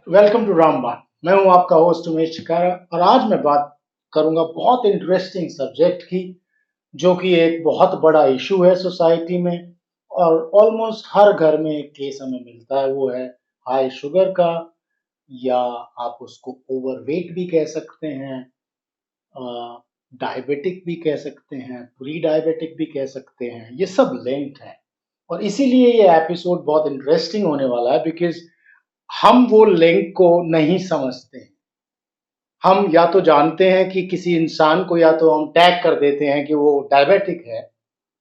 Welcome to रामबान। मैं हूं आपका होस्ट उमेश शिकारा और आज मैं बात करूंगा बहुत इंटरेस्टिंग सब्जेक्ट की, जो कि एक बहुत बड़ा इशू है सोसाइटी में और ऑलमोस्ट हर घर में एक केस हमें मिलता है। वो है हाई शुगर का, या आप उसको ओवरवेट भी कह सकते हैं, डायबिटिक भी कह सकते हैं, प्री डायबिटिक भी कह सकते हैं। ये सब लिंक्ड है और इसीलिए ये एपिसोड बहुत इंटरेस्टिंग होने वाला है, बिकॉज हम वो लिंक को नहीं समझते हैं। हम या तो जानते हैं कि किसी इंसान को या तो हम टैग कर देते हैं कि वो डायबिटिक है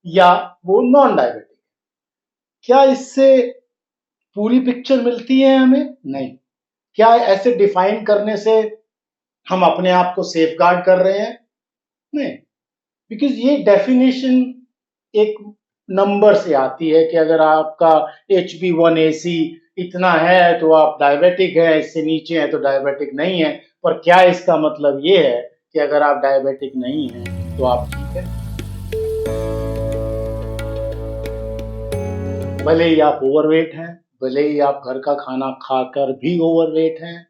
या वो नॉन डायबिटिक है। क्या इससे पूरी पिक्चर मिलती है हमें? नहीं। क्या ऐसे डिफाइन करने से हम अपने आप को सेफ गार्ड कर रहे हैं? नहीं। बिकॉज ये डेफिनेशन एक नंबर से आती है कि अगर आपका HB1AC इतना है तो आप डायबिटिक है, इससे नीचे है तो डायबिटिक नहीं है। पर क्या इसका मतलब ये है कि अगर आप डायबिटिक नहीं हैं तो आप ठीक है? भले ही आप ओवरवेट हैं, भले ही आप घर का खाना खाकर भी ओवरवेट हैं,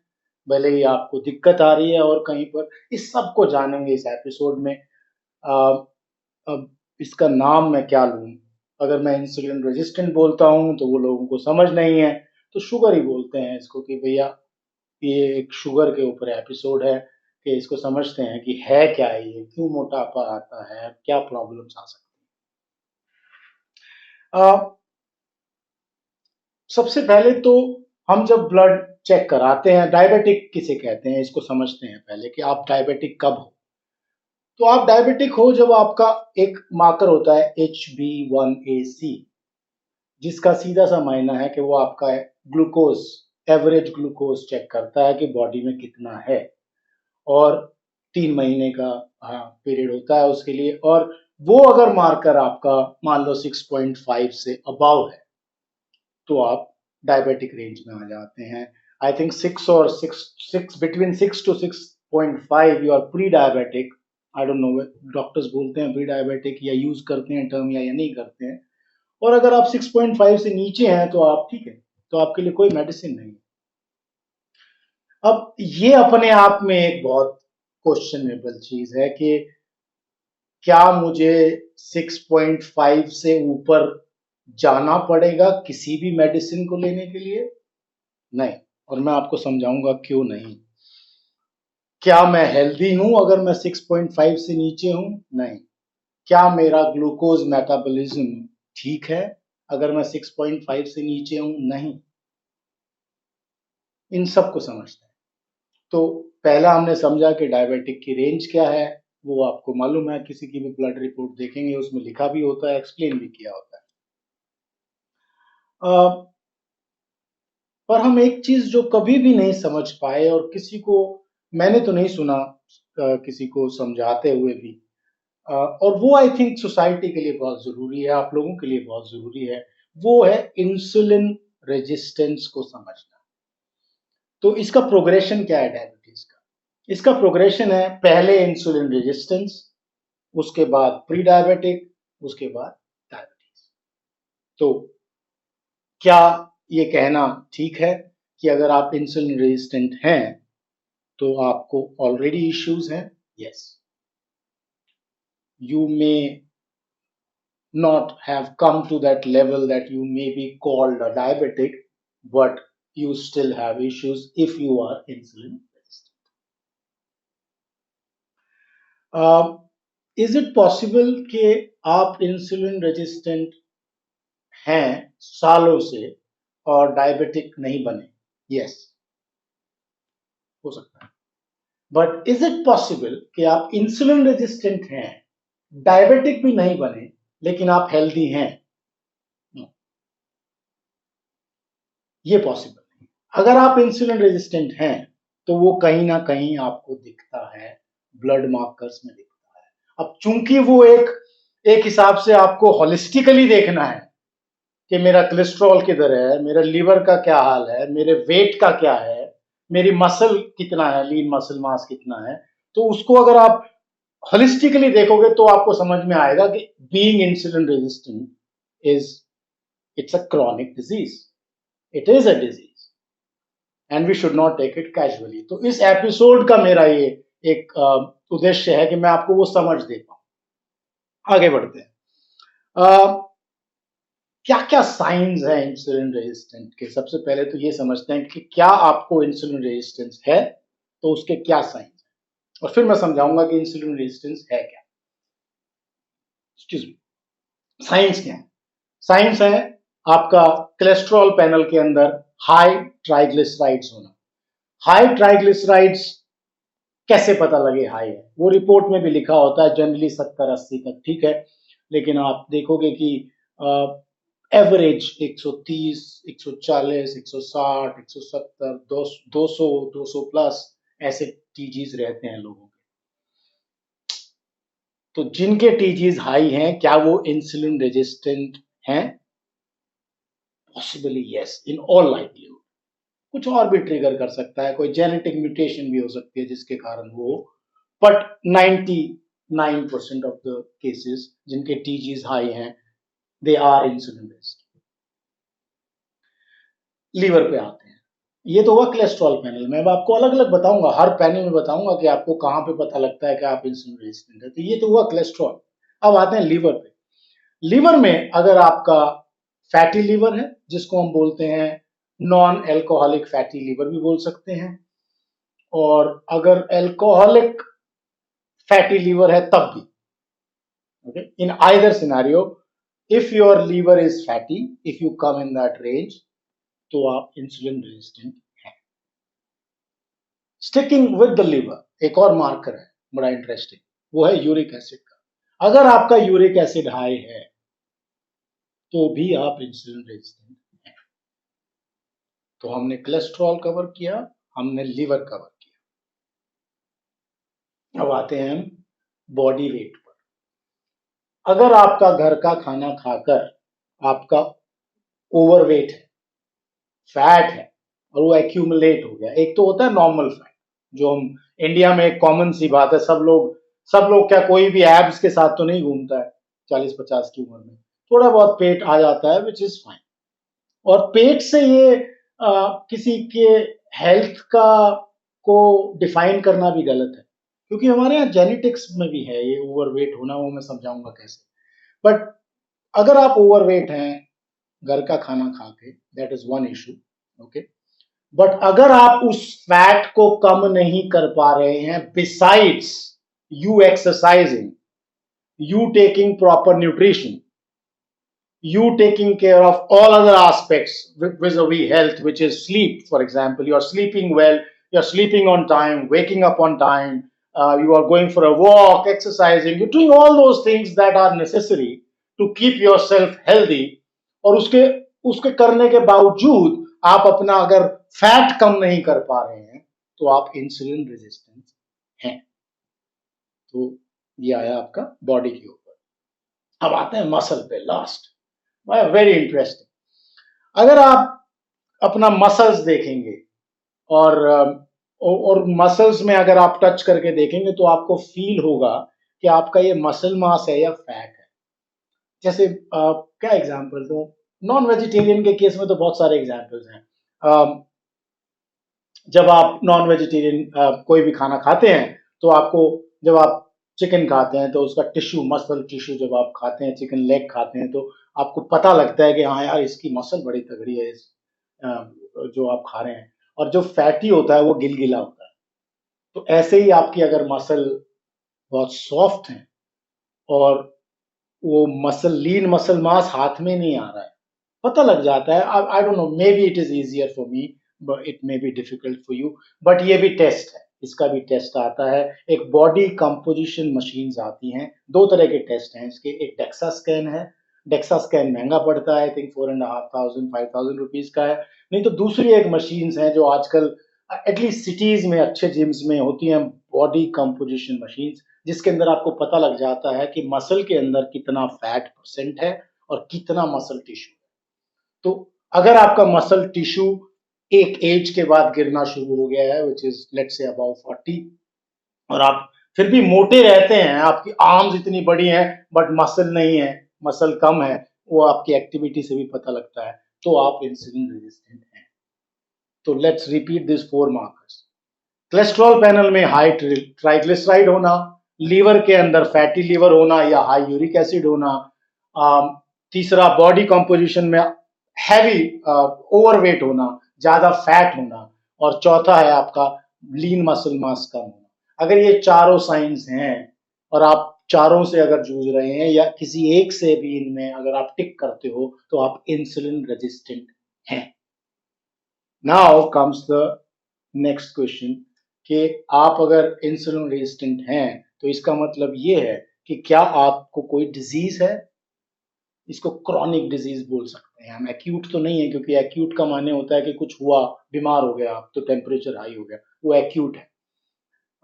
भले ही आपको दिक्कत आ रही है और कहीं पर, इस सब को जानेंगे इस एपिसोड में। अब इसका नाम मैं क्या लूं? अगर मैं इंसुलिन रेजिस्टेंट बोलता हूं तो वो लोगों को समझ नहीं है, तो शुगर ही बोलते हैं इसको कि भैया ये एक शुगर के ऊपर एपिसोड है, कि इसको समझते हैं कि है क्या ये, क्यों मोटापा आता है, क्या प्रॉब्लम्स आ सकती है। सबसे पहले तो हम जब ब्लड चेक कराते हैं, डायबिटिक किसे कहते हैं इसको समझते हैं पहले, कि आप डायबिटिक कब हो। तो आप डायबिटिक हो जब आपका एक मार्कर होता है HB1AC, जिसका सीधा सा मायना है कि वो आपका ग्लूकोज, एवरेज ग्लूकोज चेक करता है कि बॉडी में कितना है। और 3 महीने का पीरियड होता है उसके लिए। और वो अगर मार्कर आपका मान लो 6.5 से अबाव है तो आप डायबिटिक रेंज में आ जाते हैं। आई थिंक 6 और 6 between 6 to 6.5 you are pre diabetic. I don't know, doctors बोलते हैं प्री डायबिटिक या यूज करते हैं टर्म या नहीं करते हैं। और अगर आप 6.5 से नीचे हैं तो आप ठीक है, तो आपके लिए कोई मेडिसिन नहीं। अब ये अपने आप में एक बहुत क्वेश्चनेबल चीज है कि क्या मुझे 6.5 से ऊपर जाना पड़ेगा किसी भी मेडिसिन को लेने के लिए? नहीं। और मैं आपको समझाऊंगा क्यों नहीं। क्या मैं हेल्दी हूं अगर मैं 6.5 से नीचे हूं? नहीं। क्या मेरा ग्लूकोज मेटाबॉलिज्म ठीक है अगर मैं 6.5 से नीचे हूं? नहीं। इन सब को समझते हैं। तो पहला हमने समझा कि डायबिटिक की रेंज क्या है। वो आपको मालूम है, किसी की भी ब्लड रिपोर्ट देखेंगे उसमें लिखा भी होता है, एक्सप्लेन भी किया होता है। पर हम एक चीज जो कभी भी नहीं समझ पाए, और किसी को मैंने तो नहीं सुना किसी को समझाते हुए भी, और वो आई थिंक सोसाइटी के लिए बहुत जरूरी है, आप लोगों के लिए बहुत जरूरी है। वो है इंसुलिन रेजिस्टेंस को समझना। तो इसका प्रोग्रेशन क्या है डायबिटीज का? इसका प्रोग्रेशन है पहले इंसुलिन रेजिस्टेंस, उसके बाद प्री डायबिटिक, उसके बाद डायबिटीज। तो क्या ये कहना ठीक है कि अगर आप इंसुलिन रेजिस्टेंट हैं तो आपको ऑलरेडी इश्यूज हैं? Yes. You may not have come to that level that you may be called a diabetic, but you still have issues if you are insulin resistant. Is it possible कि आप insulin resistant हैं सालों से और diabetic नहीं बने? Yes, हो सकता है। बट इज इट पॉसिबल कि आप इंसुलिन रेजिस्टेंट हैं, डायबिटिक भी नहीं बने, लेकिन आप हेल्दी हैं? No, ये पॉसिबल नहीं। अगर आप इंसुलिन रेजिस्टेंट हैं तो वो कहीं ना कहीं आपको दिखता है, ब्लड मार्कर्स में दिखता है। अब चूंकि वो एक एक हिसाब से आपको होलिस्टिकली देखना है कि मेरा कोलेस्ट्रॉल किधर है, मेरा लीवर का क्या हाल है, मेरे वेट का क्या है, मेरी मसल कितना है, लीन मसल मास कितना है, तो उसको अगर आप होलिस्टिकली देखोगे तो आपको समझ में आएगा कि being insulin resistant is, it's a chronic disease, it is a disease. And we should not take it casually. तो इस एपिसोड का मेरा ये एक उद्देश्य है कि मैं आपको वो समझ दे पाऊं। आगे बढ़ते हैं। क्या क्या साइंस है इंसुलिन रेजिस्टेंट के? सबसे पहले तो ये समझते हैं कि क्या आपको इंसुलिन रेजिस्टेंस है, तो उसके क्या साइंस हैं, और फिर मैं समझाऊंगा कि इंसुलिन रेजिस्टेंस है क्या। एक्सक्यूज मी, साइंस क्या है? साइंस है आपका कोलेस्ट्रॉल पैनल के अंदर हाई ट्राइग्लिसराइड्स होना। हाई ट्राइग्लिसराइड्स कैसे पता लगे हाई है? वो रिपोर्ट में भी लिखा होता है जनरली 70-80 तक, ठीक है, लेकिन आप देखोगे कि एवरेज 130, 140, 160, 170, 200, 200 प्लस ऐसे टीजीज रहते हैं लोगों के। तो जिनके टीजीज हाई हैं, क्या वो इंसुलिन रेजिस्टेंट हैं? Possibly yes, in all livelihood. कुछ और भी ट्रिगर कर सकता है, कोई जेनेटिक म्यूटेशन भी हो सकती है जिसके कारण वो, बट 99% ऑफ द केसेस जिनके टीजीज हाई हैं, they are insulin resistant. Liver पे आते हैं। ये तो हुआ कोलेस्ट्रॉल पैनल। मैं आपको अलग अलग बताऊंगा, हर पैनल में बताऊंगा कि आपको कहां पे पता लगता है कि आप इंसुलिन रेजिस्टेंट है। तो ये तो हुआ कोलेस्ट्रॉल। अब आते हैं लीवर पे। लीवर में अगर आपका फैटी लीवर है, जिसको हम बोलते हैं नॉन एल्कोहलिक फैटी लीवर भी बोल सकते हैं, और अगर एल्कोहलिक फैटी लीवर है तब भी, okay, in either scenario if your liver is fatty, if you come in that range, तो आप इंसुलिन रेजिस्टेंट हैं। स्टिकिंग विद द लीवर एक और मार्कर है बड़ा इंटरेस्टिंग, वो है यूरिक एसिड का। अगर आपका यूरिक एसिड हाई है तो भी आप इंसुलिन रेजिस्टेंट हैं। तो हमने कोलेस्ट्रॉल कवर किया, हमने लीवर कवर किया। अब आते हैं हम बॉडी वेट पर। अगर आपका घर का खाना खाकर आपका ओवरवेट है, फैट है, और वो एक्यूमुलेट हो गया, एक तो होता है नॉर्मल फैट, जो हम इंडिया में एक कॉमन सी बात है, सब लोग क्या, कोई भी एब्स के साथ तो नहीं घूमता है 40-50 की उम्र में, थोड़ा बहुत पेट आ जाता है, विच इज फाइन। और पेट से ये किसी के हेल्थ का को डिफाइन करना भी गलत है, क्योंकि हमारे यहाँ जेनेटिक्स में भी है ये ओवरवेट होना, वो मैं समझाऊंगा कैसे। बट अगर आप ओवरवेट हैं घर का खाना खा के, that is one issue, okay. But अगर आप उस फैट को कम नहीं कर पा रहे हैं, besides you exercising, you taking proper nutrition, you taking care of all other aspects vis-a-vis health, which is sleep, for example, you are sleeping well, you are sleeping on time, waking up on time, you are going for a walk, exercising, you're doing all those things that are necessary to keep yourself healthy, और उसके उसके करने के बावजूद आप अपना अगर fat कम नहीं कर पा रहे हैं, तो आप इंसुलिन रेजिस्टेंट हैं। तो ये आया आपका बॉडी के ऊपर। अब आते हैं मसल पे, लास्ट, वेरी इंटरेस्टिंग। अगर आप अपना मसल्स देखेंगे और मसल्स में अगर आप टच करके देखेंगे, तो आपको फील होगा कि आपका ये मसल मास है या फैट है। जैसे क्या एग्जांपल दूं? नॉन वेजिटेरियन के केस में तो बहुत सारे एग्जांपल्स हैं। जब आप नॉन वेजिटेरियन कोई भी खाना खाते हैं, तो आपको, जब आप चिकन खाते हैं तो उसका टिश्यू, मसल टिश्यू, जब आप खाते हैं चिकन लेग खाते हैं, तो आपको पता लगता है कि हाँ यार, इसकी मसल बड़ी तगड़ी है, जो आप खा रहे हैं। और जो फैटी होता है वो गिलगिला होता है। तो ऐसे ही आपकी अगर मसल बहुत सॉफ्ट है और वो मसल, लीन मसल मास हाथ में नहीं आ रहा है, पता लग जाता है। आई don't no, may be it is easier for me, but it may be difficult for you, but ये भी टेस्ट है, इसका भी टेस्ट आता है। एक बॉडी कंपोजिशन मशीन्स आती हैं, दो तरह के टेस्ट हैं इसके। एक डेक्सा स्कैन है, डेक्सा स्कैन महंगा पड़ता है, आई थिंक 4,500 5,000 रुपीज का है। नहीं तो दूसरी एक मशीन्स हैं जो आजकल एटलीस्ट सिटीज में अच्छे जिम्स में होती हैं, बॉडी कंपोजिशन मशीन्स, जिसके अंदर आपको पता लग जाता है कि मसल के अंदर कितना फैट परसेंट है और कितना मसल टिश्यू। तो अगर आपका मसल टिश्यू एक एज के बाद गिरना शुरू हो गया है, which is let's say about 40, और आप फिर भी मोटे रहते हैं, आपकी आर्म्स इतनी बड़ी हैं बट मसल नहीं है, मसल कम है, वो आपकी एक्टिविटी से भी पता लगता है, तो आप इंसुलिन रेजिस्टेंट हैं। तो let's repeat this 4 markers. Cholesterol panel में हाई ट्राइग्लिसराइड होना, लीवर के अंदर फैटी लीवर होना या हाई यूरिक एसिड होना, तीसरा बॉडी कंपोजिशन में हैवी ओवरवेट होना, ज्यादा फैट होना, और चौथा है आपका लीन मसल मास कम होना। अगर ये चारों साइंस हैं और आप चारों से अगर जूझ रहे हैं या किसी एक से भी इनमें अगर आप टिक करते हो तो आप इंसुलिन रेजिस्टेंट हैं। Now comes the next question कि आप अगर इंसुलिन रेजिस्टेंट हैं तो इसका मतलब ये है कि क्या आपको कोई डिजीज है। इसको क्रॉनिक डिजीज बोल सकते हैं हम, एक्यूट तो नहीं है, क्योंकि एक्यूट का माने होता है कि कुछ हुआ, बीमार हो गया आप, तो टेम्परेचर हाई हो गया, वो एक्यूट है।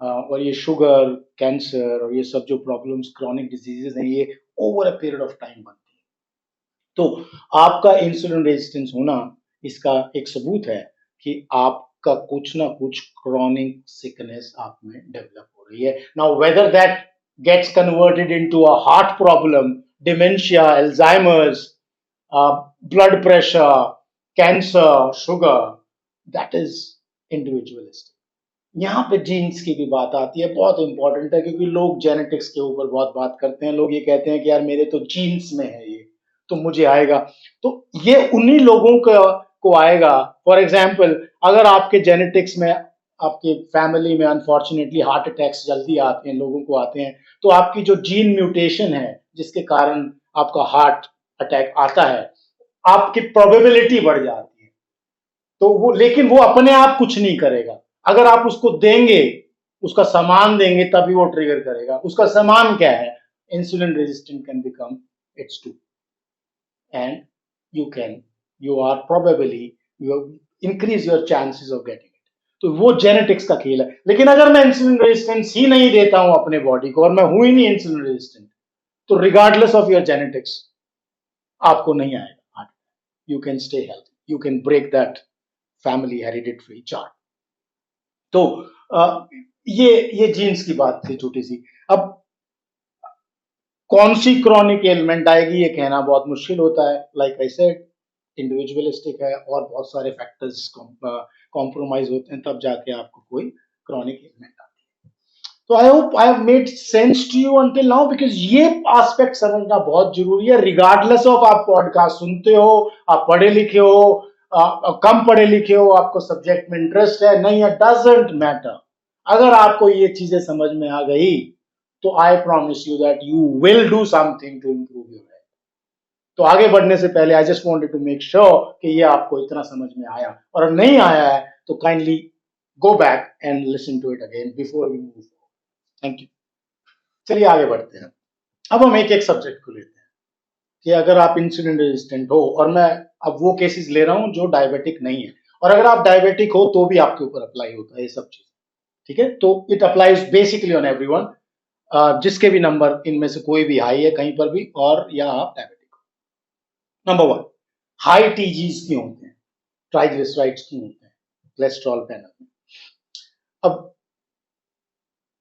और ये शुगर, कैंसर और ये सब जो प्रॉब्लम्स क्रॉनिक डिजीजेज हैं, ये over a period of time बनती है। तो आपका इंसुलिन रेजिस्टेंस होना इसका एक सबूत है कि आपका कुछ ना कुछ क्रॉनिक सिकनेस आप में डेवलप हो रही है। Now whether that gets converted into a heart problem, dementia, Alzheimer's, blood pressure, cancer, sugar, that is individualistic. यहाँ पे जीन्स की भी बात आती है, बहुत इंपॉर्टेंट है, क्योंकि लोग जेनेटिक्स के ऊपर बहुत बात करते हैं। लोग ये कहते हैं कि यार मेरे तो जीन्स में है ये, तो मुझे आएगा। तो ये उन्हीं लोगों को आएगा। फॉर एग्जाम्पल, अगर आपके जेनेटिक्स में, आपके फैमिली में अनफॉर्चुनेटली हार्ट अटैक्स जल्दी आते हैं, लोगों को आते हैं, तो आपकी जो जीन म्यूटेशन है जिसके कारण आपका हार्ट अटैक आता है, आपकी प्रोबेबिलिटी बढ़ जाती है। तो वो, लेकिन वो अपने आप कुछ नहीं करेगा। अगर आप उसको देंगे, उसका सामान देंगे, तभी वो ट्रिगर करेगा। उसका सामान क्या है? Insulin resistant can become its two, and you are probably, you increase your chances of getting it। तो वो जेनेटिक्स का खेल है। लेकिन अगर मैं इंसुलिन रेजिस्टेंस ही नहीं देता हूं अपने बॉडी को, और मैं हूं ही नहीं इंसुलिन रेजिस्टेंट, तो रिगार्डलेस ऑफ योर जेनेटिक्स आपको नहीं आएगा। You can stay healthy, you can break that family hereditary chart. तो ये जीन्स की बात थी छोटी सी। अब कौन सी क्रॉनिक एलिमेंट आएगी ये कहना बहुत मुश्किल होता है। लाइक आई सेड, इंडिविजुअलिस्टिक है और बहुत सारे फैक्टर्स कॉम्प्रोमाइज होते हैं, तब जाके आपको कोई क्रॉनिक एलिमेंट आती है। तो I hope I have made sense to you until now, because ये एस्पेक्ट समझना बहुत जरूरी है। रिगार्डलेस ऑफ आप पॉडकास्ट सुनते हो, आप पढ़े लिखे हो, कम पढ़े लिखे हो, आपको सब्जेक्ट में इंटरेस्ट है नहीं है, डजंट मैटर। अगर आपको ये चीजें समझ में आ गई तो I promise you that you will do something to improve your health. तो आगे बढ़ने से पहले I just wanted to make sure कि ये आपको इतना समझ में आया, और नहीं आया है तो kindly go back and listen to it again before we move. Thank you. चलिए आगे बढ़ते हैं। अब हम एक एक सब्जेक्ट को लेते हैं कि अगर आप इंसुलिन रेजिस्टेंट हो, और मैं अब वो केसेस ले रहा हूं जो डायबिटिक नहीं है, और अगर आप डायबिटिक हो तो भी आपके ऊपर अप्लाई होता है ये सब चीज, ठीक है। तो it applies basically on everyone, जिसके भी नंबर इनमें से कोई भी हाई है कहीं पर भी, और या आप डायबिटिक हो। नंबर 1, हाई टीजीज क्यों होते हैं, ट्राइग्लिसराइड्स क्यों होते हैं कोलेस्ट्रॉल पैनल में। अब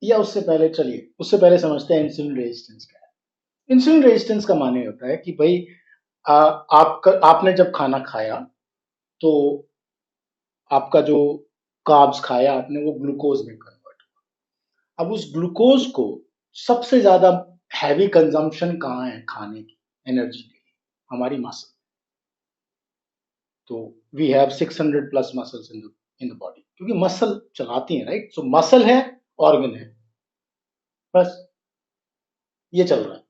या उससे पहले समझते हैं इंसुलिन रेजिस्टेंस क्या है। इंसुलिन रेजिस्टेंस का माने होता है कि भाई आपने जब खाना खाया तो आपका जो कार्ब्स खाया आपने, वो ग्लूकोज में कन्वर्ट हुआ। अब उस ग्लूकोज को सबसे ज्यादा हैवी कंजम्पशन कहाँ है खाने की, एनर्जी के लिए, हमारी मसल। तो we have 600 plus muscles in the body, क्योंकि मसल चलाती है, राइट। सो मसल है, ऑर्गन है, बस ये चल रहा है।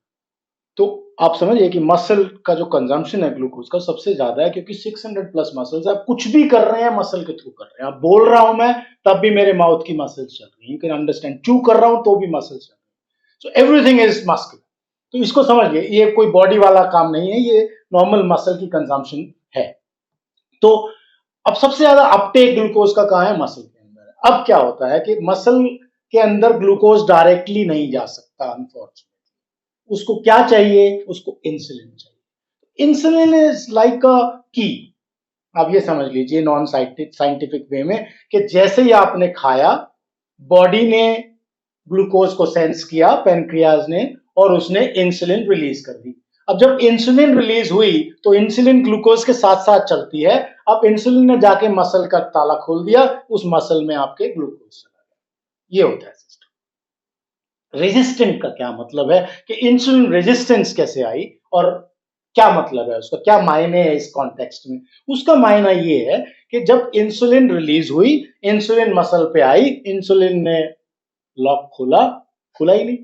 तो आप समझिए कि मसल का जो कंजम्पशन है ग्लूकोज का सबसे ज्यादा है, क्योंकि 600 प्लस मसल्स, आप कुछ भी कर रहे हैं मसल के थ्रू कर रहे हैं। आप बोल रहा हूं मैं, तब भी मेरे माउथ की मसल्स चल रही है, यू कैन अंडरस्टैंड। चू कर रहा हूं तो भी मसल्स चल रही है। So everything is muscular. तो इसको समझिए, ये कोई बॉडी वाला काम नहीं है, ये नॉर्मल मसल की कंजम्पशन है। तो अब सबसे ज्यादा अपटेक ग्लूकोज का कहाँ है, मसल के अंदर। अब क्या होता है कि मसल के अंदर ग्लूकोज डायरेक्टली नहीं जा सकता, अनफॉर्चुनेटली। उसको क्या चाहिए, उसको इंसुलिन चाहिए। इंसुलिन इज लाइक अ की। आप ये समझ लीजिए नॉन साइंटिफिक वे में, कि जैसे ही आपने खाया, बॉडी ने ग्लूकोज को सेंस किया, पेनक्रियाज ने, और उसने इंसुलिन रिलीज कर दी। अब जब इंसुलिन रिलीज हुई तो इंसुलिन ग्लूकोज के साथ साथ चलती है। अब इंसुलिन ने जाके मसल का ताला खोल दिया, उस मसल में आपके ग्लूकोज चला गया। ये होता है सिस्टम। रेजिस्टेंट का क्या मतलब है कि इंसुलिन रेजिस्टेंस कैसे आई और क्या मतलब है उसका, क्या मायने है इस कॉन्टेक्स्ट में। उसका मायना ये है कि जब इंसुलिन रिलीज हुई, इंसुलिन मसल पे आई, इंसुलिन ने लॉक खोला, खुला ही नहीं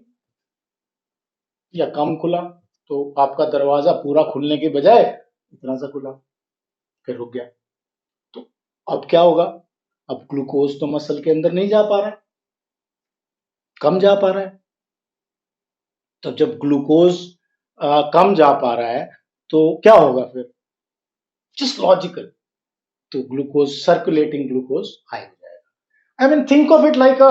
या कम खुला, तो आपका दरवाजा पूरा खुलने के बजाय इतना सा खुला, फिर रुक गया। तो अब क्या होगा, अब ग्लूकोज तो मसल के अंदर नहीं जा पा रहा है, कम जा पा रहा है। तो जब ग्लूकोज कम जा पा रहा है तो क्या होगा फिर, जस्ट लॉजिकल, तो ग्लूकोज, सर्कुलेटिंग ग्लूकोज हाई हो जाएगा। I mean think of it like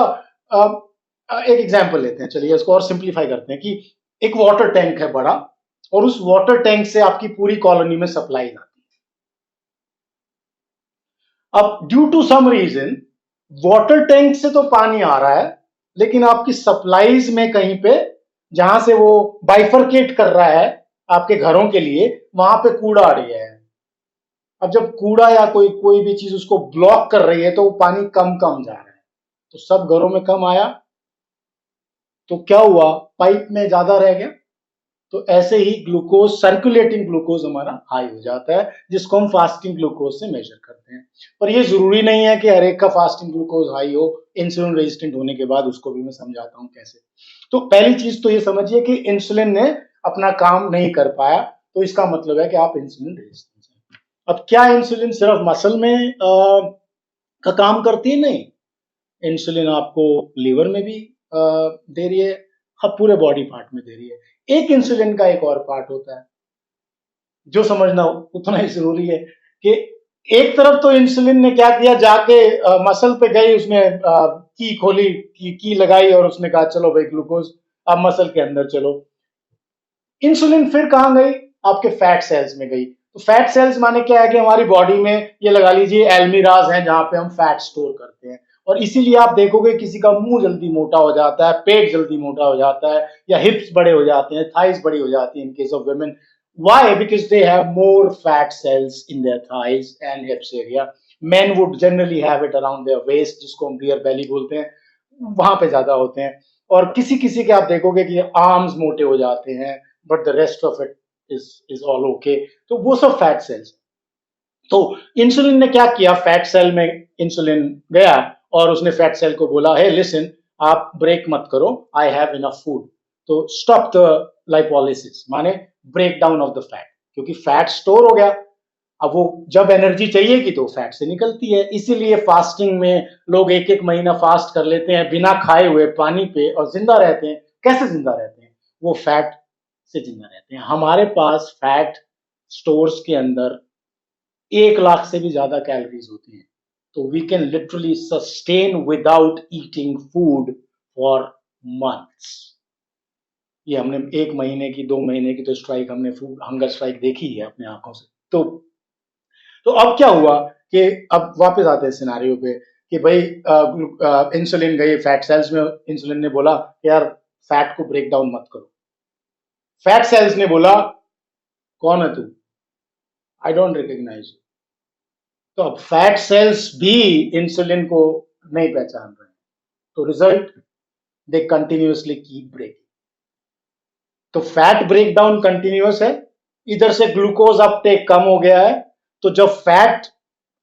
एक एग्जांपल लेते हैं, चलिए इसको और सिंप्लीफाई करते हैं कि एक वाटर टैंक है बड़ा, और उस वाटर टैंक से आपकी पूरी कॉलोनी में सप्लाई आती है। अब due to some reason water tank से तो पानी आ रहा है, लेकिन आपकी सप्लाईज में कहीं पे, जहां से वो बाइफरकेट कर रहा है आपके घरों के लिए, वहां पे कूड़ा आ गया है। अब जब कूड़ा या कोई कोई भी चीज उसको ब्लॉक कर रही है तो वो पानी कम कम जा रहा है, तो सब घरों में कम आया, तो क्या हुआ, पाइप में ज्यादा रह गया। तो ऐसे ही ग्लूकोज, सर्कुलेटिंग ग्लूकोज हमारा हाई हो जाता है, जिसको हम फास्टिंग ग्लूकोज से मेजर करते हैं। पर ये जरूरी नहीं है कि हर एक का फास्टिंग ग्लूकोज हाई हो। इंसुलिन रेजिस्टेंट होने के बाद उसको भी मैं समझाता हूं कैसे। तो पहली चीज तो ये समझिए कि इंसुलिन ने अपना काम नहीं कर पाया, तो इसका मतलब है कि आप इंसुलिन रेजिस्टेंट हैं। अब क्या इंसुलिन सिर्फ मसल में का काम करती है? नहीं, इंसुलिन आपको लिवर में भी दे रही है, हाँ पूरे बॉडी पार्ट में दे रही है। एक इंसुलिन का एक और पार्ट होता है जो समझना उतना ही जरूरी है कि एक तरफ तो इंसुलिन ने क्या किया, जाके मसल पे गई, उसने की खोली, की लगाई, और उसने कहा चलो भाई ग्लूकोज अब मसल के अंदर चलो। इंसुलिन फिर कहां गई, आपके फैट सेल्स में गई। तो फैट सेल्स माने क्या है कि हमारी बॉडी में ये लगा लीजिए एल्मीराज हैं जहां पे हम फैट स्टोर करते हैं। और इसीलिए आप देखोगे किसी का मुंह जल्दी मोटा हो जाता है, पेट जल्दी मोटा हो जाता है, या हिप्स बड़े हो जाते हैं, थाइज बड़ी हो जाती है in case of women. Why? Because they have more fat cells in their thighs and hips area. Men would generally have it around their waist, जिसको हम बियर बेली बोलते हैं, वहां पे ज्यादा होते हैं। और किसी किसी के आप देखोगे कि आर्म्स मोटे हो जाते हैं, but the rest of it is all okay. तो वो सब फैट सेल्स। तो इंसुलिन ने क्या किया, फैट सेल में इंसुलिन गया और उसने फैट सेल को बोला, हे लिसन, आप ब्रेक मत करो, आई हैव इनफ फूड, तो स्टॉप द लाइपोलिसिस, माने break down of the fat, क्योंकि फैट स्टोर हो गया। अब वो जब एनर्जी चाहिएगी तो फैट से निकलती है। इसीलिए फास्टिंग में लोग एक एक महीना फास्ट कर लेते हैं बिना खाए हुए पानी पे, और जिंदा रहते हैं। कैसे जिंदा रहते हैं? वो फैट से जिंदा रहते हैं। हमारे पास फैट स्टोर्स के अंदर 1 लाख से भी ज्यादा कैलोरीज होती हैं, तो we can literally sustain without eating food for months. ये हमने 1 महीने की, 2 महीने की तो स्ट्राइक, हमने फूड हंगर स्ट्राइक देखी है अपने आंखों से। तो अब क्या हुआ कि अब वापस आते हैं सिनारियो पे कि भाई इंसुलिन गई फैट सेल्स में, इंसुलिन ने बोला यार फैट को ब्रेक डाउन मत करो। फैट सेल्स ने बोला कौन है तू, आई डोंट रिकॉग्नाइज यू। तो अब फैट सेल्स भी इंसुलिन को नहीं पहचान रहे हैं, तो रिजल्ट, दे कंटिन्यूअसली कीप ब्रेकिंग। तो फैट ब्रेकडाउन कंटिन्यूअस है, इधर से ग्लूकोज अपटेक कम हो गया है। तो जब फैट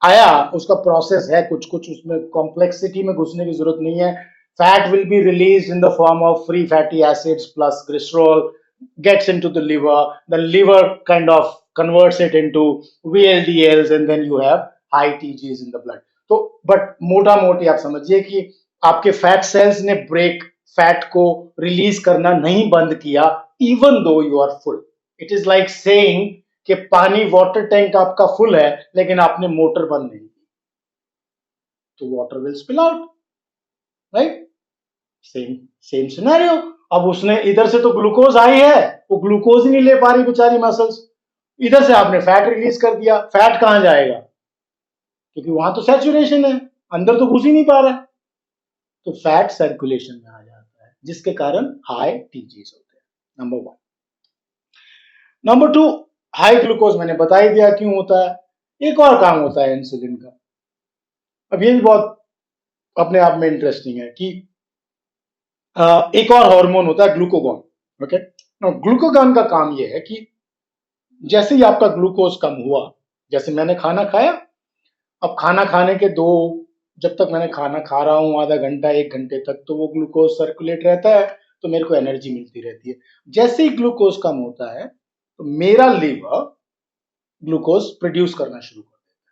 आया, उसका प्रोसेस है कुछ कुछ, उसमें कॉम्प्लेक्सिटी में घुसने की जरूरत नहीं है। Fat will be release in the form of free fatty acids plus glycerol, gets into the liver kind of converts it into VLDLs, and then you have high TGs in the blood. तो but मोटा मोटी आप समझिए कि आपके fat cells ने break, fat को release करना नहीं बंद किया, even though you are full. It is like saying कि पानी, वाटर टैंक आपका फुल है लेकिन आपने मोटर बंद नहीं की, तो water will spill out, right? Same same scenario. अब उसने इधर से तो ग्लूकोज आई है, वो ग्लूकोज ही नहीं ले पा रही बेचारी मसल्स, इधर से आपने फैट रिलीज कर दिया। फैट कहां जाएगा, क्योंकि वहां तो सैचुरेशन है, अंदर तो घुस ही नहीं पा रहा है। तो फैट सर्कुलेशन में आ जाता है, जिसके कारण हाई टीजीज होते हैं, number 1। Number two, high glucose मैंने बता ही दिया क्यों होता है। एक और काम होता है इंसुलिन का, अब ये भी बहुत अपने आप में इंटरेस्टिंग है कि एक और हार्मोन होता है ग्लूकोगॉन। ओके, ग्लूकोगॉन का काम यह है कि जैसे ही आपका ग्लूकोज कम हुआ, जैसे मैंने खाना खाया, अब खाना खाने के दो, जब तक मैंने खाना खा रहा हूं आधा घंटा 1 घंटे तक, तो वो ग्लूकोज सर्कुलेट रहता है, तो मेरे को एनर्जी मिलती रहती है। जैसे ही ग्लूकोज कम होता है तो मेरा लीवर ग्लूकोज प्रोड्यूस करना शुरू कर देता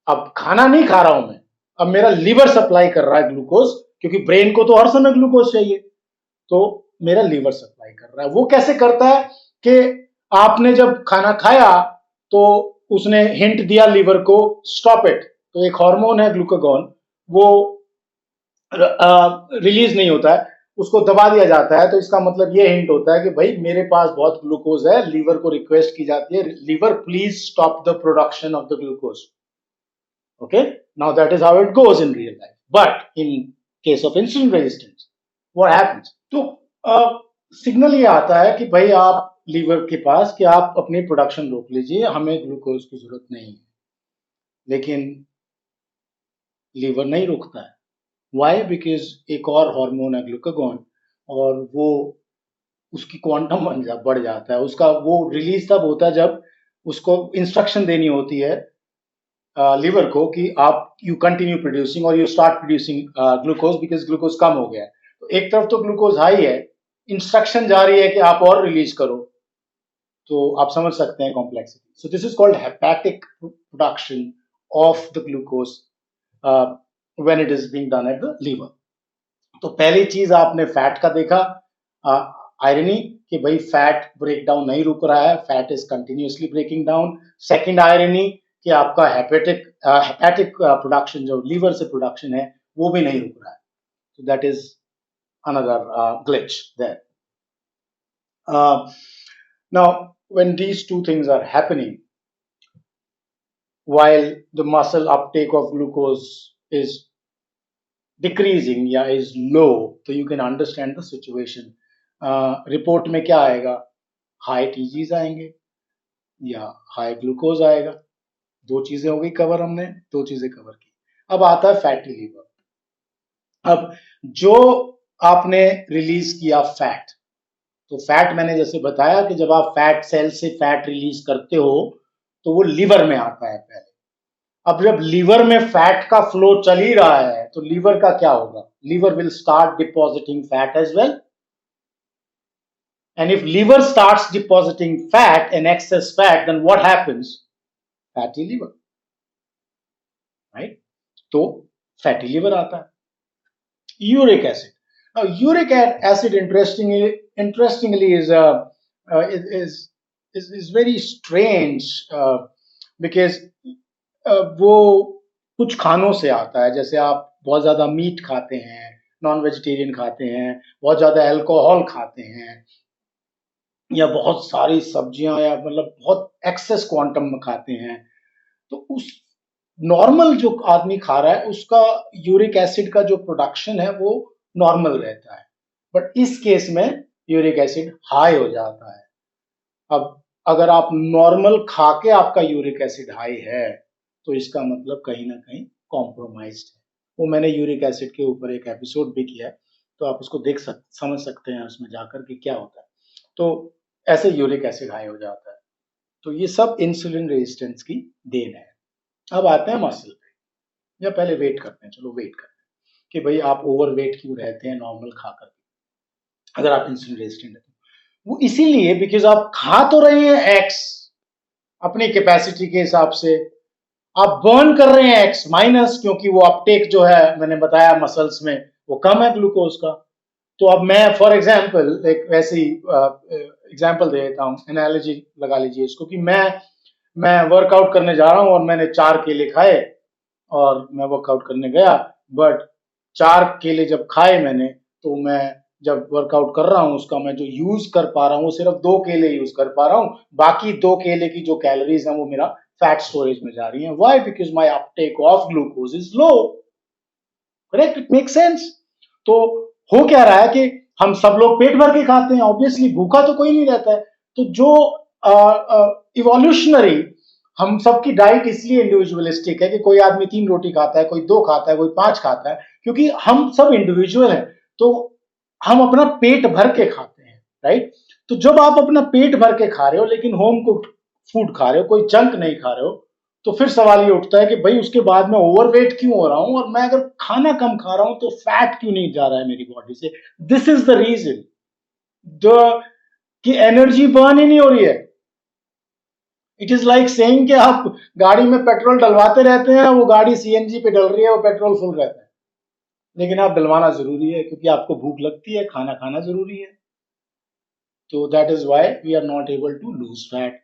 है। अब खाना नहीं खा रहा हूं मैं, अब मेरा लीवर सप्लाई कर रहा है ग्लूकोज, क्योंकि ब्रेन को तो हर समय ग्लूकोज चाहिए, तो मेरा लीवर सप्लाई कर रहा है। वो कैसे करता है कि आपने जब खाना खाया तो उसने हिंट दिया लीवर को, स्टॉप इट, तो एक हार्मोन है ग्लूकागॉन, वो रिलीज नहीं होता है, उसको दबा दिया जाता है। तो इसका मतलब ये हिंट होता है कि भाई मेरे पास बहुत ग्लूकोज है, लीवर को रिक्वेस्ट की जाती है, liver please stop the production of the glucose. Okay, now that is how it goes in real life, but in case of insulin resistance what happens, तो सिग्नल ये आता है कि भाई आप लीवर के पास कि आप अपनी प्रोडक्शन रोक लीजिए, हमें ग्लूकोज की जरूरत नहीं है। लेकिन लीवर नहीं रुकता है। वाई? बिकॉज एक और हार्मोन है ग्लूकागॉन, और वो उसकी क्वांटम बढ़ जाता है, उसका वो रिलीज तब होता है जब उसको इंस्ट्रक्शन देनी होती है लीवर को कि आप यू कंटिन्यू प्रोड्यूसिंग और you start producing glucose, because glucose कम हो गया है। तो एक तरफ तो ग्लूकोज हाई है, इंस्ट्रक्शन जारी है कि आप और रिलीज करो, तो आप समझ सकते हैं complexity. So this is called hepatic production of the glucose when it is being done at the liver. तो पहली चीज आपने फैट का देखा, आयरनी कि भाई फैट ब्रेक डाउन नहीं रुक रहा है, fat is continuously breaking down. Second irony कि आपका हेपेटिक प्रोडक्शन जो लीवर से प्रोडक्शन है वो भी नहीं रुक रहा है। So that is another glitch there. Now, when these two things are happening, while the muscle uptake of glucose is decreasing या is low, so you can understand the situation. Report में क्या आएगा? हाई टीजीज आएंगे या high glucose आएगा। दो चीजें हो गई कवर, हमने दो चीजें कवर की। अब आता है फैटी लीवर। अब जो आपने रिलीज किया फैट, तो फैट मैंने जैसे बताया कि जब आप फैट सेल से फैट रिलीज करते हो तो वो लीवर में आता है पहले। अब जब लीवर में फैट का फ्लो चल ही रहा है तो लीवर का क्या होगा? Liver will start depositing fat as well, and if liver starts depositing fat and excess fat, then what happens? Fatty liver, right? तो फैटी लिवर आता है। Uric acid, now uric acid interestingly is very strange, because वो कुछ खानों से आता है। जैसे आप बहुत ज्यादा मीट खाते हैं, नॉन वेजिटेरियन खाते हैं, बहुत ज्यादा अल्कोहल खाते हैं, या बहुत सारी सब्जियां, या मतलब बहुत एक्सेस क्वांटम में खाते हैं, तो उस नॉर्मल जो आदमी खा रहा है उसका यूरिक एसिड का जो प्रोडक्शन है वो नॉर्मल रहता है, बट इस केस में यूरिक एसिड हाई हो जाता है। अब अगर आप नॉर्मल खा के आपका यूरिक एसिड हाई है तो इसका मतलब कहीं ना कहीं कॉम्प्रोमाइज्ड है। वो मैंने यूरिक एसिड के ऊपर एक एपिसोड भी किया है, तो आप उसको समझ सकते हैं उसमें जाकर कि क्या होता है। तो ऐसे यूरिक एसिड हाई हो जाता है। तो ये सब इंसुलिन रेजिस्टेंस की देन है। अब आते हैं मसल पे, या पहले वेट करते हैं, चलो वेट करते हैं कि भाई आप ओवर वेट क्यों रहते हैं नॉर्मल खाकर, अगर आप इंसुलिन रेजिस्टेंट है तो वो इसीलिए बिकॉज आप खा तो रहे हैं एक्स अपनी कैपेसिटी के हिसाब से, आप बर्न कर रहे हैं एक्स माइनस, क्योंकि वो अपटेक जो है मैंने बताया मसल्स में वो कम है ग्लूकोज का। तो अब मैं फॉर एग्जाम्पल एक वैसी एग्जाम्पल दे देता हूँ, एनालॉजी लगा लीजिए इसको कि मैं वर्कआउट करने जा रहा हूँ और मैंने 4 केले खाए और मैं वर्कआउट करने गया, बट 4 केले जब खाए मैंने, तो मैं जब वर्कआउट कर रहा हूँ उसका मैं जो यूज कर पा रहा हूँ सिर्फ 2 केले यूज कर पा रहा हूँ, बाकी 2 केले की जो कैलोरीज है वो मेरा फैट स्टोरेज में जा रही है। Why? Because my Uptake of glucose is low. Correct? It make sense. तो हो क्या रहा है कि हम सब लोग पेट भर के खाते हैं, ऑब्वियसली भूखा तो कोई नहीं रहता है, तो जो इवोल्यूशनरी हम सबकी डाइट इसलिए इंडिविजुअलिस्टिक है कि कोई आदमी 3 रोटी खाता है, कोई 2 खाता है, कोई 5 खाता है, क्योंकि हम सब इंडिविजुअल हैं। तो हम अपना पेट भर के खाते हैं, राइट? तो जब आप अपना पेट भर के खा रहे हो लेकिन होम कुक्ड फूड खा रहे हो, कोई जंक नहीं खा रहे हो, तो फिर सवाल ये उठता है कि भाई उसके बाद मैं ओवरवेट क्यों हो रहा हूं, और मैं अगर खाना कम खा रहा हूं तो फैट क्यों नहीं जा रहा है मेरी बॉडी से? This is the reason the कि एनर्जी बर्न ही नहीं हो रही है। इट इज लाइक सेइंग कि आप गाड़ी में पेट्रोल डलवाते रहते हैं, वो गाड़ी सीएनजी पे डल रही है, वो पेट्रोल फुल रहता है, लेकिन आप डलवाना जरूरी है क्योंकि आपको भूख लगती है, खाना खाना जरूरी है। तो that is why we are not able to lose fat.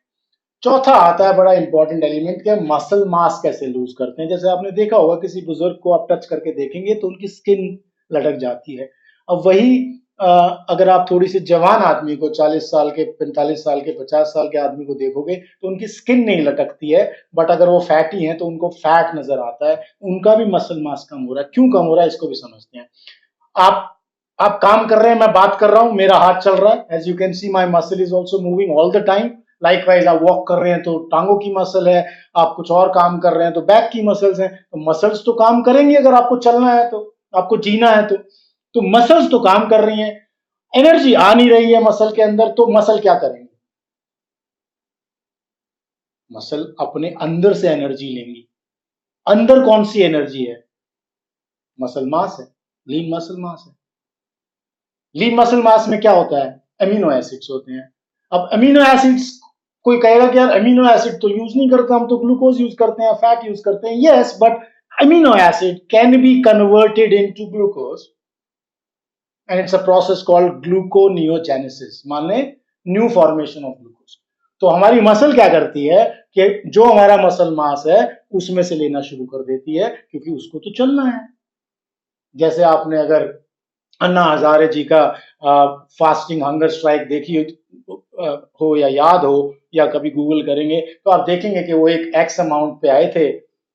चौथा आता है बड़ा इंपॉर्टेंट एलिमेंट कि मसल मास कैसे लूज करते हैं। जैसे आपने देखा होगा किसी बुजुर्ग को आप टच करके देखेंगे तो उनकी स्किन लटक जाती है। अब वही अगर आप थोड़ी सी जवान आदमी को 40 साल के, 45 साल के, 50 साल के आदमी को देखोगे तो उनकी स्किन नहीं लटकती है, बट अगर वो फैटी हैं तो उनको फैट नजर आता है, उनका भी मसल मास कम हो रहा है। क्यों कम हो रहा है इसको भी समझते हैं। आप आप काम कर रहे हैं, मैं बात कर रहा हूं, मेरा हाथ चल रहा है, as you can see my muscle is also moving all the time. Likewise आप वॉक कर रहे हैं तो टांगों की मसल है, आप कुछ और काम कर रहे हैं तो बैक की मसल्स हैं। तो मसल्स तो काम करेंगी अगर आपको चलना है, तो आपको जीना है, तो मसल्स तो काम कर रही हैं। एनर्जी आ नहीं रही है मसल के अंदर, तो मसल क्या करेंगे? मसल अपने अंदर से एनर्जी लेंगी। अंदर कौन सी एनर्जी है? मसल मास है, लीन मसल मास है। लीन मसल मास में क्या होता है? अमीनो एसिड्स होते हैं। अब अमीनो एसिड्स, कोई कहेगा कि यार अमीनो एसिड तो यूज नहीं करते, हम तो ग्लूकोज यूज करते हैं, फैट यूज करते हैं। Yes, but amino acid can be converted into glucose and it's a process called gluconeogenesis, माने न्यू फॉर्मेशन ऑफ ग्लूकोज। तो हमारी मसल क्या करती है कि जो हमारा मसल मास है उसमें से लेना शुरू कर देती है, क्योंकि उसको तो चलना है। जैसे आपने अगर अन्ना हजारे जी का फास्टिंग हंगर स्ट्राइक देखी हो या याद हो, या कभी गूगल करेंगे तो आप देखेंगे कि वो एक एक्स अमाउंट पे आए थे,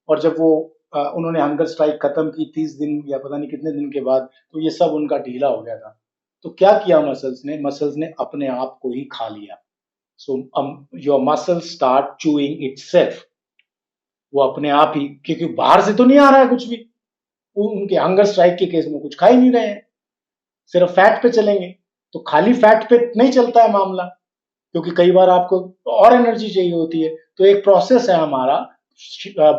और जब वो उन्होंने हंगर स्ट्राइक खत्म की 30 दिन या पता नहीं कितने दिन के बाद, तो ये सब उनका ढीला हो गया था। तो क्या किया मसल्स ने अपने आप को ही खा लिया। So your muscle start chewing itself. वो अपने आप ही, क्योंकि बाहर से तो नहीं आ रहा है कुछ भी, उनके हंगर स्ट्राइक के केस में कुछ खा ही नहीं रहे हैं, सिर्फ फैट पे चलेंगे। तो खाली फैट पे नहीं चलता है मामला, क्योंकि कई बार आपको और एनर्जी चाहिए होती है। तो एक प्रोसेस है हमारा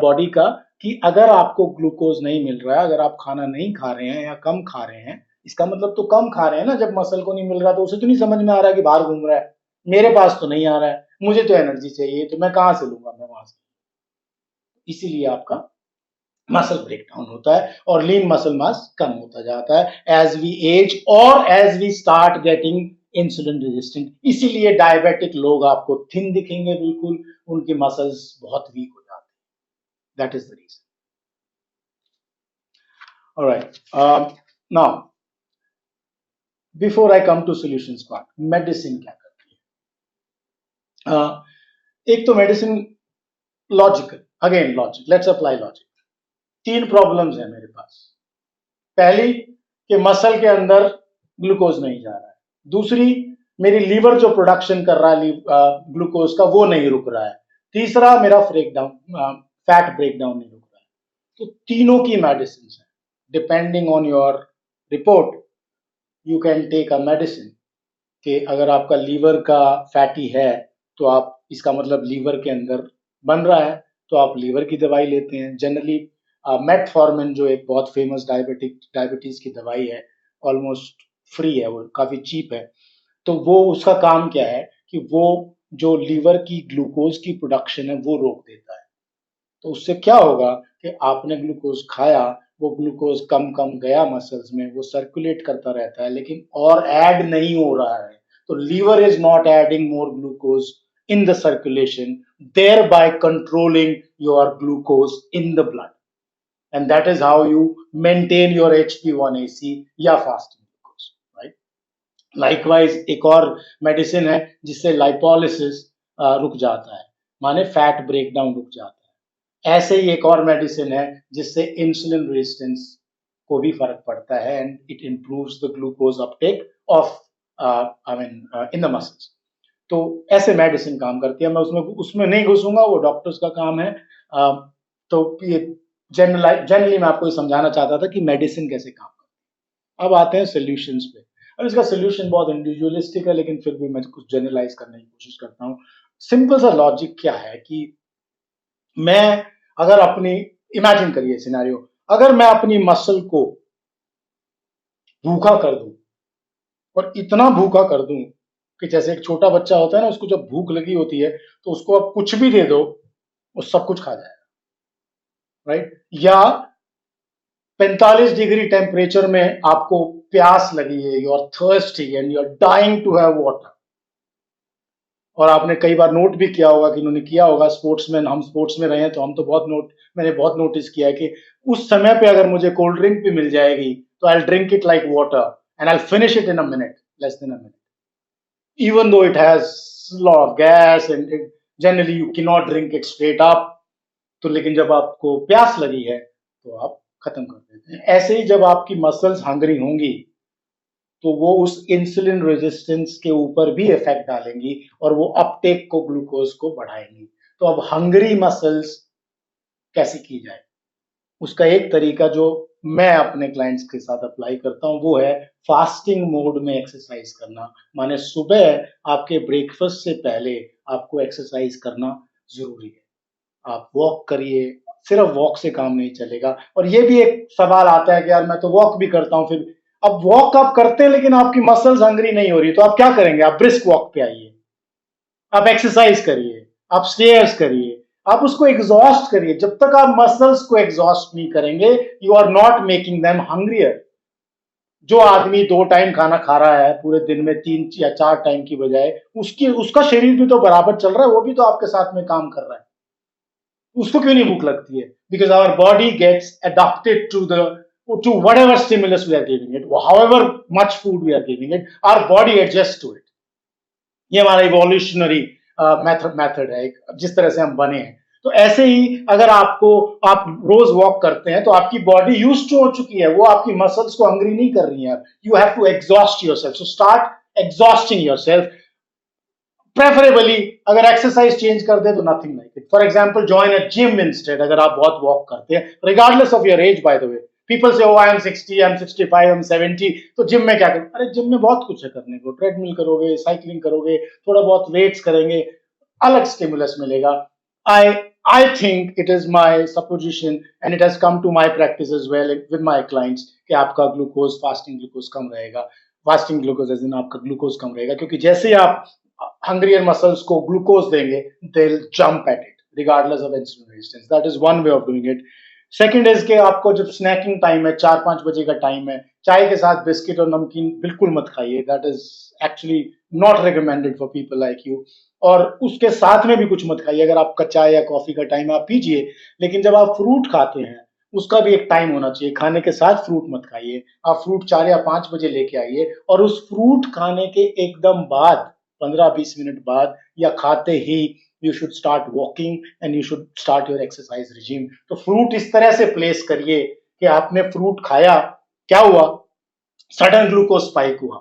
बॉडी का कि अगर आपको ग्लूकोज नहीं मिल रहा है, अगर आप खाना नहीं खा रहे हैं या कम खा रहे हैं, इसका मतलब तो कम खा रहे हैं ना। जब मसल को नहीं मिल रहा तो उसे तो नहीं समझ में आ रहा है कि बाहर घूम रहा है, मेरे पास तो नहीं आ रहा है, मुझे तो एनर्जी चाहिए, तो मैं कहां से लूंगा, मैं वहां से। इसीलिए आपका मसल ब्रेकडाउन होता है और लीन मसल मास कम होता जाता है एज वी एज और as we start getting insulin resistant. इसीलिए डायबिटिक लोग आपको थिन दिखेंगे, बिल्कुल उनके मसल्स बहुत वीक हो जाते हैं। That is the reason. Alright, now before I come to solutions part, medicine क्या करती है? एक तो medicine logical, again logic, let's apply logic. 3 problems है मेरे पास। पहली कि मसल के अंदर ग्लूकोज नहीं जा रहा है। दूसरी, मेरी लीवर जो प्रोडक्शन कर रहा है ग्लूकोज का वो नहीं रुक रहा है। तीसरा, मेरा फैट ब्रेकडाउन नहीं रुक रहा है। तो तीनों की मेडिसिन है। Depending on your report you can take a medicine. कि अगर आपका लीवर का फैटी है तो आप, इसका मतलब लीवर के अंदर बन रहा है, तो आप लीवर की दवाई लेते हैं जनरली। मेटफॉर्मिन जो एक बहुत फेमस डायबिटीज की दवाई है, ऑलमोस्ट फ्री है, वो काफी चीप है। तो वो उसका काम क्या है कि वो जो लीवर की ग्लूकोज की प्रोडक्शन है वो रोक देता है। तो उससे क्या होगा कि आपने ग्लूकोज खाया, वो ग्लूकोज कम कम गया मसल्स में, वो सर्कुलेट करता रहता है, लेकिन और ऐड नहीं हो रहा है। तो liver is not adding more glucose in the circulation, thereby controlling your glucose in the blood, and that is how you maintain your HbA1c या फास्टिंग ग्लूकोज, राइट? लाइकवाइज एक और मेडिसिन है जिससे लाइपोलिसिस रुक जाता है, माने fat breakdown रुक जाता है। ऐसे ही एक और मेडिसिन है जिससे इंसुलिन रेजिस्टेंस को भी फर्क पड़ता है, and it improves the glucose Uptake of I mean in the muscles. तो ऐसे मेडिसिन काम करती है। मैं उसमें उसमें नहीं घुसूंगा, वो डॉक्टर्स का काम है। तो ये जनरली मैं आपको ये समझाना चाहता था कि मेडिसिन कैसे काम करती है। अब आते हैं सोल्यूशंस पे। अब इसका सोल्यूशन बहुत इंडिविजुअलिस्टिक है, लेकिन फिर भी मैं कुछ जनरलाइज करने की कोशिश करता हूँ। सिंपल सा लॉजिक क्या है कि मैं अगर अपनी, इमेजिन करिए सिनेरियो, अगर मैं अपनी मसल को भूखा कर दूं, और इतना भूखा कर दूं कि जैसे एक छोटा बच्चा होता है ना, उसको जब भूख लगी होती है तो उसको आप कुछ भी दे दो, वो सब कुछ खा जाएगा, राइट? या 45 डिग्री टेम्परेचर में आपको प्यास लगी है, you are thirsty and you are dying to have water. और आपने कई बार नोट भी किया होगा कि इन्होंने किया होगा, स्पोर्ट्समैन, हम स्पोर्ट्स में रहे हैं तो हम तो मैंने बहुत नोटिस किया है कि उस समय पे अगर मुझे कोल्ड ड्रिंक भी मिल जाएगी तो I drink it like water and I finish it in a minute, less than a minute, even though it has a lot of gas and generally you cannot drink it straight up। तो लेकिन जब आपको प्यास लगी है तो आप खत्म कर देते हैं। ऐसे ही जब आपकी मसल्स हंग्री होंगी तो वो उस इंसुलिन रेजिस्टेंस के ऊपर भी इफेक्ट डालेंगी और वो अपटेक को, ग्लूकोज को बढ़ाएंगी। तो अब हंग्री मसल्स कैसे की जाए, उसका एक तरीका जो मैं अपने क्लाइंट्स के साथ अप्लाई करता हूं वो है फास्टिंग मोड में एक्सरसाइज करना। माने सुबह आपके ब्रेकफास्ट से पहले आपको एक्सरसाइज करना जरूरी है। आप वॉक करिए, सिर्फ वॉक से काम नहीं चलेगा। और ये भी एक सवाल आता है कि यार मैं तो वॉक भी करता हूं, फिर अब वॉक आप करते हैं लेकिन आपकी मसल्स हंग्री नहीं हो रही, तो आप क्या करेंगे? आप ब्रिस्क वॉक पे आइए, आप एक्सरसाइज करिए, आप स्टेयर्स करिए, आप उसको एग्जॉस्ट करिए। जब तक आप मसल्स को एग्जॉस्ट नहीं करेंगे, you are not making them hungrier. जो आदमी 2 टाइम खाना खा रहा है पूरे दिन में, 3 या 4 टाइम की बजाय, उसका शरीर भी तो बराबर चल रहा है, वो भी तो आपके साथ में काम कर रहा है, उसको क्यों नहीं भूख लगती है? Because our body gets adopted to whatever stimulus we are giving it, however much food we are giving it, our body adjusts to it। ये हमारा इवोल्यूशनरी मेथड है, जिस तरह से हम बने हैं। तो ऐसे ही अगर आप रोज वॉक करते हैं तो आपकी बॉडी यूज टू हो चुकी है, वो आपकी मसल्स को हंग्री नहीं कर रही है। You have to exhaust yourself, so start exhausting yourself. Preferably अगर एक्सरसाइज चेंज कर दे तो nothing like it. For example join a gym instead, अगर आप बहुत वॉक करते हैं, regardless of your age by the way. People say I am 60, I am 65, I am 70, तो जिम में क्या करें? अरे जिम में बहुत कुछ है करने को, ट्रेडमिल करोगे, साइकिलिंग करोगे, थोड़ा बहुत वेट्स करेंगे, अलग स्टिमुलस मिलेगा। आई I think it is my supposition and it has come to my practice as well with my clients कि आपका ग्लूकोज, फास्टिंग ग्लूकोज कम रहेगा। फास्टिंग ग्लूकोज एज इन आपका ग्लूकोज कम रहेगा, क्योंकि जैसे ही आप hungrier muscles को ग्लूकोज देंगे, they'll jump at it regardless of insulin resistance। that is one way of doing it। Second is के आपको जब स्नैकिंग टाइम है, 4-5 बजे का टाइम है, चाय के साथ बिस्किट और नमकीन बिल्कुल मत खाइए। That is actually not recommended for people like you. और उसके साथ में भी कुछ मत खाइए। अगर आपका चाय या कॉफी का टाइम आप पीजिए, लेकिन जब आप फ्रूट खाते हैं उसका भी एक टाइम होना चाहिए। खाने के साथ फ्रूट मत खाइए, आप फ्रूट 4 या 5 बजे लेके आइए, और उस फ्रूट खाने के एकदम बाद 15-20 मिनट बाद या खाते ही you should start walking and you should start your exercise regime। तो फ्रूट इस तरह से प्लेस करिए कि आपने फ्रूट खाया, क्या हुआ? सडन ग्लूकोज स्पाइक हुआ,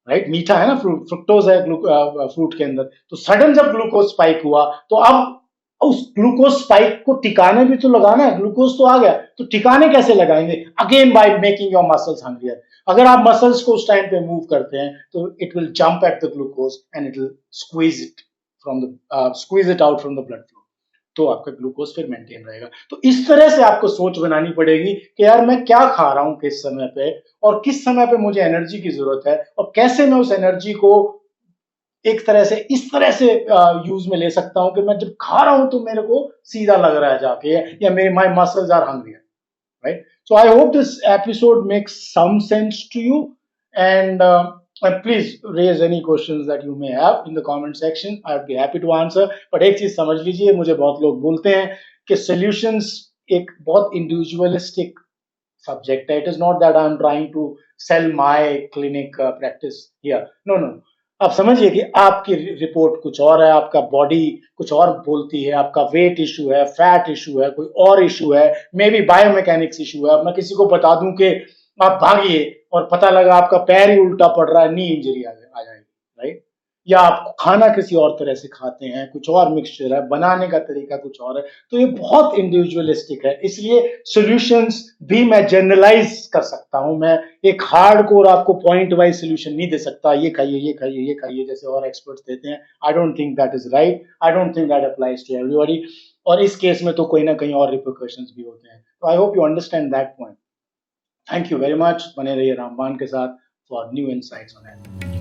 राइट? मीठा है ना फ्रूट, फ्रुक्टोज है फ्रूट के अंदर। तो सडन जब ग्लूकोज स्पाइक हुआ तो अब उस ग्लूकोज स्पाइक को टिकाने भी तो लगाना है। ग्लूकोज तो आ गया, तो टिकाने कैसे लगाएंगे? Again by making your muscles हंग्रियर। अगर आप मसल्स को उस टाइम पे मूव करते हैं तो it will jump at the glucose and it will squeeze it out from the blood flow। तो आपका ग्लूकोज फिर मेंटेन रहेगा। तो इस तरह से आपको सोच बनानी पड़ेगी कि यार मैं क्या खा रहा हूं किस समय पे, और किस समय पे मुझे एनर्जी की जरूरत है, और कैसे मैं उस एनर्जी को एक तरह से इस तरह से यूज में ले सकता हूं कि मैं जब खा रहा हूं तो मेरे को सीधा लग रहा है जाके, या मेरे my muscles are hungry, right? So I hope this episode makes some sense to you, and please raise any questions that you may have in the comment section। I'd be happy to answer। but एक चीज समझ लीजिए, मुझे बहुत लोग बोलते हैं कि solutions एक बहुत individualistic subject है। It is not that I am trying to sell my clinic practice here। No। आप समझिए कि आपकी रिपोर्ट कुछ और है, आपका बॉडी कुछ और बोलती है, आपका वेट इशू है, फैट इशू है, कोई और इशू है, मे बी बायोमैकेनिक्स इशू है। अब मैं किसी को बता दूं कि आप भागिए और पता लगा आपका पैर ही उल्टा पड़ रहा है, नी इंजरी आ जाएगी, राइट? या आप खाना किसी और तरह से खाते हैं, कुछ और मिक्सचर है, बनाने का तरीका कुछ और है, तो ये बहुत इंडिविजुअलिस्टिक है। इसलिए सॉल्यूशंस भी मैं जनरलाइज कर सकता हूं, मैं एक हार्डकोर आपको पॉइंट वाइज सॉल्यूशन नहीं दे सकता, ये खाइए ये खाइए ये खाइए जैसे और एक्सपर्ट्स देते हैं। I don't think that is right, I don't think that applies to everybody, और इस केस में तो कोई ना कहीं और रिपरकशंस भी होते हैं। तो I hope you understand that point. Thank you very much, बने रहिए रामबान के साथ for new insights on NLP.